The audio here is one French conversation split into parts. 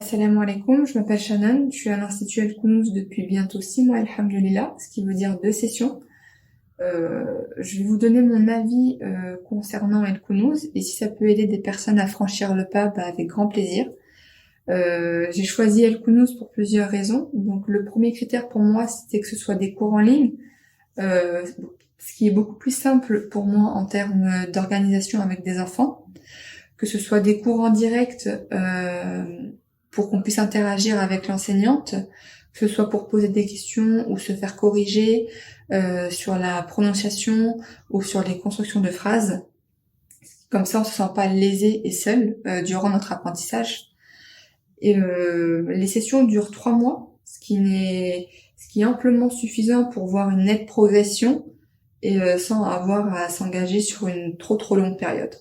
Salam alaikum, je m'appelle Shannon, je suis à l'Institut Al-Kounouz depuis bientôt 6 mois, alhamdoulilah, ce qui veut dire 2 sessions. Je vais vous donner mon avis concernant Al-Kounouz, et si ça peut aider des personnes à franchir le pas, avec grand plaisir. J'ai choisi Al-Kounouz pour plusieurs raisons. Donc le premier critère pour moi, c'était que ce soit des cours en ligne, ce qui est beaucoup plus simple pour moi en termes d'organisation avec des enfants, que ce soit des cours en direct, pour qu'on puisse interagir avec l'enseignante, que ce soit pour poser des questions ou se faire corriger sur la prononciation ou sur les constructions de phrases. Comme ça, on se sent pas lésé et seul durant notre apprentissage. Et les sessions durent 3 mois, ce qui est amplement suffisant pour voir une nette progression et sans avoir à s'engager sur une trop longue période.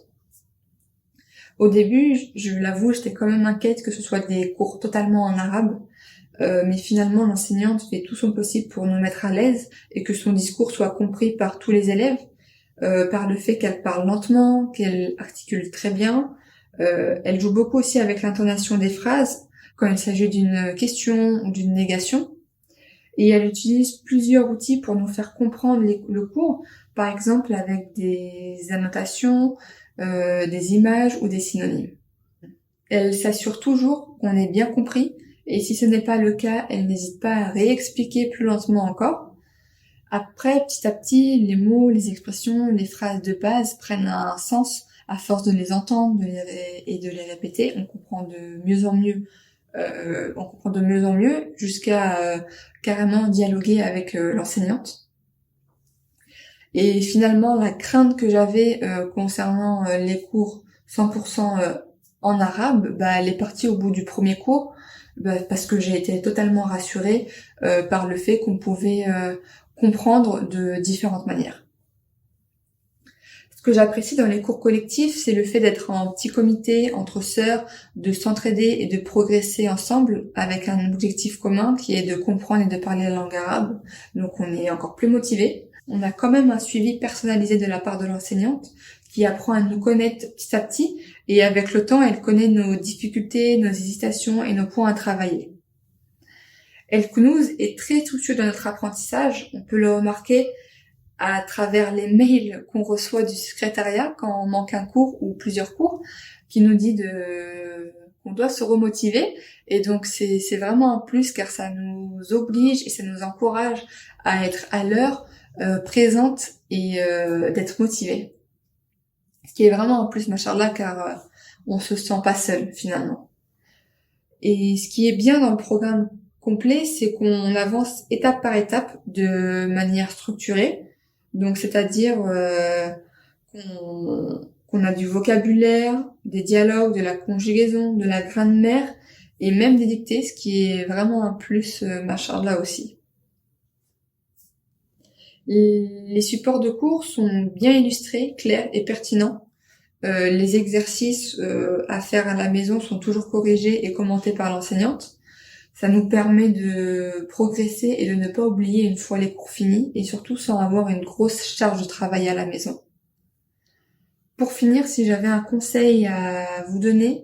Au début, je l'avoue, j'étais quand même inquiète que ce soit des cours totalement en arabe, mais finalement l'enseignante fait tout son possible pour nous mettre à l'aise et que son discours soit compris par tous les élèves, par le fait qu'elle parle lentement, qu'elle articule très bien. Elle joue beaucoup aussi avec l'intonation des phrases, quand il s'agit d'une question ou d'une négation. Et elle utilise plusieurs outils pour nous faire comprendre le cours, par exemple avec des annotations, des images ou des synonymes. Elle s'assure toujours qu'on ait bien compris, et si ce n'est pas le cas, elle n'hésite pas à réexpliquer plus lentement encore. Après, petit à petit, les mots, les expressions, les phrases de base prennent un sens à force de les entendre et de les répéter. On comprend de mieux en mieux jusqu'à carrément dialoguer avec l'enseignante. Et finalement, la crainte que j'avais concernant les cours 100% en arabe, elle est partie au bout du premier cours, parce que j'ai été totalement rassurée par le fait qu'on pouvait comprendre de différentes manières. Ce que j'apprécie dans les cours collectifs, c'est le fait d'être en petit comité entre sœurs, de s'entraider et de progresser ensemble avec un objectif commun qui est de comprendre et de parler la langue arabe. Donc on est encore plus motivés. On a quand même un suivi personnalisé de la part de l'enseignante qui apprend à nous connaître petit à petit, et avec le temps, elle connaît nos difficultés, nos hésitations et nos points à travailler. Al-Kounouz est très soucieux de notre apprentissage. On peut le remarquer à travers les mails qu'on reçoit du secrétariat quand on manque un cours ou plusieurs cours, qui nous dit qu'on doit se remotiver. Et donc c'est vraiment un plus, car ça nous oblige et ça nous encourage à être à l'heure, présente et d'être motivée. Ce qui est vraiment un plus, machallah, car on se sent pas seul finalement. Et ce qui est bien dans le programme complet, c'est qu'on avance étape par étape de manière structurée. Donc c'est-à-dire qu'on a du vocabulaire, des dialogues, de la conjugaison, de la grammaire et même des dictées, ce qui est vraiment un plus, machallah aussi. Les supports de cours sont bien illustrés, clairs et pertinents. Les exercices à faire à la maison sont toujours corrigés et commentés par l'enseignante. Ça nous permet de progresser et de ne pas oublier une fois les cours finis, et surtout sans avoir une grosse charge de travail à la maison. Pour finir, si j'avais un conseil à vous donner,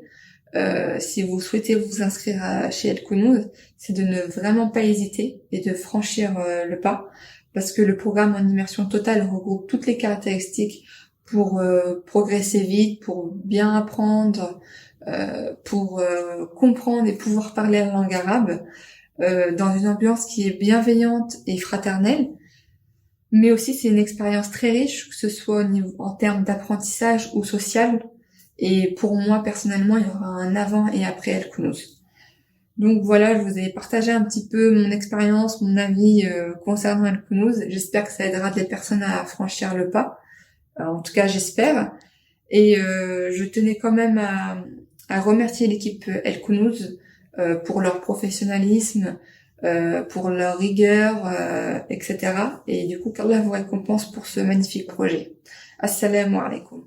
si vous souhaitez vous inscrire chez Al-Kounouz, c'est de ne vraiment pas hésiter et de franchir le pas, parce que le programme en immersion totale regroupe toutes les caractéristiques pour progresser vite, pour bien apprendre, pour comprendre et pouvoir parler la langue arabe dans une ambiance qui est bienveillante et fraternelle. Mais aussi c'est une expérience très riche, que ce soit en termes d'apprentissage ou social. Et pour moi personnellement, il y aura un avant et après Al-Kounouz. Donc voilà, je vous ai partagé un petit peu mon expérience, mon avis concernant Al-Kounouz. J'espère que ça aidera des personnes à franchir le pas. En tout cas, j'espère. Et je tenais quand même à remercier l'équipe Al-Kounouz pour leur professionnalisme, pour leur rigueur, etc. Et du coup, qu'Allah vous récompense pour ce magnifique projet. Assalamu alaikum.